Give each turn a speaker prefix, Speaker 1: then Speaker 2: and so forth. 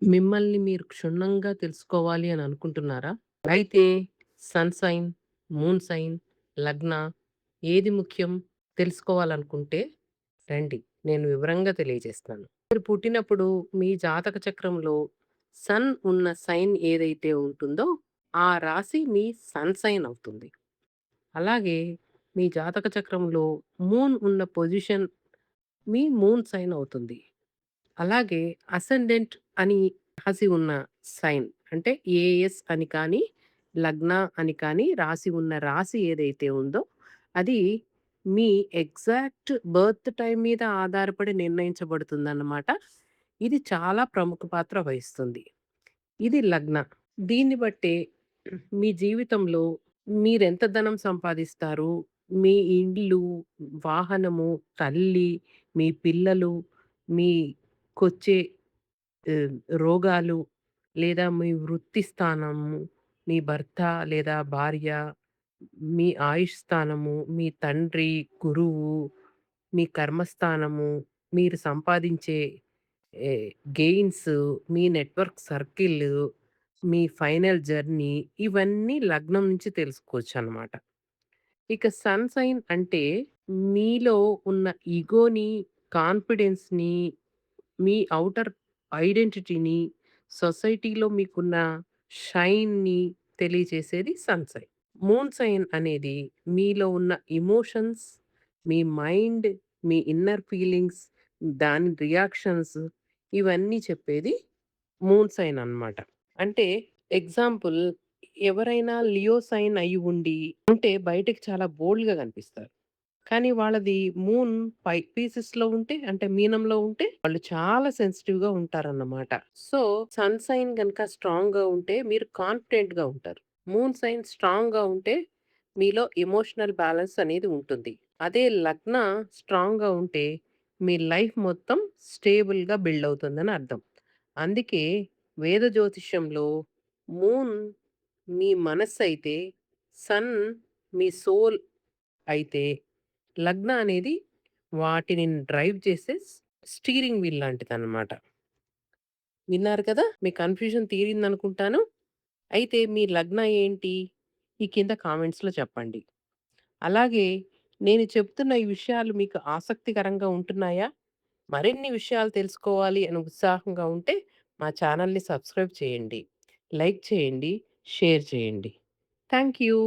Speaker 1: మిమ్మల్ని మీరు క్షుణ్ణంగా తెలుసుకోవాలి అని అనుకుంటున్నారా? అయితే సన్ సైన్, మూన్ సైన్, లగ్న ఏది ముఖ్యం తెలుసుకోవాలనుకుంటే రండి. నేను వివరంగా తెలియజేస్తాను. మీరు పుట్టినప్పుడు మీ జాతక చక్రంలో సన్ ఉన్న సైన్ ఏదైతే ఉంటుందో ఆ రాశి మీ సన్ సైన్ అవుతుంది. అలాగే మీ జాతక చక్రంలో మూన్ ఉన్న పొజిషన్ మీ మూన్ సైన్ అవుతుంది. అలాగే అసెండెంట్ అని రాసి ఉన్న సైన్ అంటే ఏఎస్ అని కానీ, లగ్న అని కానీ రాసి ఉన్న రాశి ఏదైతే ఉందో, అది మీ ఎగ్జాక్ట్ బర్త్ టైమ్ మీద ఆధారపడి నిర్ణయించబడుతుందన్నమాట. ఇది చాలా ప్రముఖ పాత్ర వహిస్తుంది. ఇది లగ్న. దీన్ని బట్టే మీ జీవితంలో మీరెంత ధనం సంపాదిస్తారు, మీ ఇల్లు, వాహనము, తల్లి, మీ పిల్లలు, మీకొచ్చే ఆహ్, రోగాలు, లేదా మీ వృత్తి స్థానము, మీ భర్త లేదా భార్య, మీ ఆయుష్ స్థానము, మీ తండ్రి, గురువు, మీ కర్మస్థానము, మీరు సంపాదించే ఎ గెయిన్స్, మీ నెట్వర్క్ సర్కిల్, మీ ఫైనల్ జర్నీ ఇవన్నీ లగ్నం నుంచి తెలుసుకోవచ్చనమాట. ఇక సన్ సైన్ అంటే మీలో ఉన్న ఇగోని, కాన్ఫిడెన్స్‌ని, మీ ఔటర్ ఐడెంటిటీని, సొసైటీలో మీకున్న షైన్‌ని తెలియజేసేది సన్ సైన్. మూన్ సైన్ అనేది మీలో ఉన్న ఎమోషన్స్, మీ మైండ్, మీ ఇన్నర్ ఫీలింగ్స్, దాని రియాక్షన్స్ ఇవన్నీ చెప్పేది మూన్ సైన్ అన్నమాట. అంటే ఎగ్జాంపుల్ ఎవరైనా లియో సైన్ అయ్యి ఉంటే బయటకి చాలా బోల్డ్‌గా కనిపిస్తారు. కానీ వాళ్ళది మూన్ పీసెస్‌లో ఉంటే అంటే మీనంలో ఉంటే వాళ్ళు చాలా సెన్సిటివ్‌గా ఉంటారన్నమాట. సో, సన్ సైన్ గనక స్ట్రాంగ్‌గా ఉంటే మీరు కాన్ఫిడెంట్‌గా ఉంటారు. మూన్ సైన్ స్ట్రాంగ్‌గా ఉంటే మీలో ఎమోషనల్ బ్యాలెన్స్ అనేది ఉంటుంది. అదే లగ్న స్ట్రాంగ్‌గా ఉంటే మీ లైఫ్ మొత్తం స్టేబుల్‌గా బిల్డ్ అవుతుందని అర్థం. అందుకే వేద జ్యోతిష్యంలో మూన్ మీ మనస్సయితే, సన్ మీ సోల్ అయితే, లగ్న అనేది వాటిని డ్రైవ్ చేసే స్టీరింగ్ వీల్ లాంటిదనమాట. విన్నారు కదా! మీ కన్‌ఫ్యూజన్ తీరిందనుకుంటాను. అయితే మీ లగ్న ఏంటి? ఈ కింద కామెంట్స్‌లో చెప్పండి. అలాగే నేను చెప్తున్న ఈ విషయాలు మీకు ఆసక్తికరంగా ఉంటున్నాయా? మరిన్ని విషయాలు తెలుసుకోవాలి అని ఉత్సాహంగా ఉంటే మా ఛానల్‌ని సబ్స్క్రైబ్ చేయండి. లైక్ చేయండి. షేర్ చేయండి. Thank you.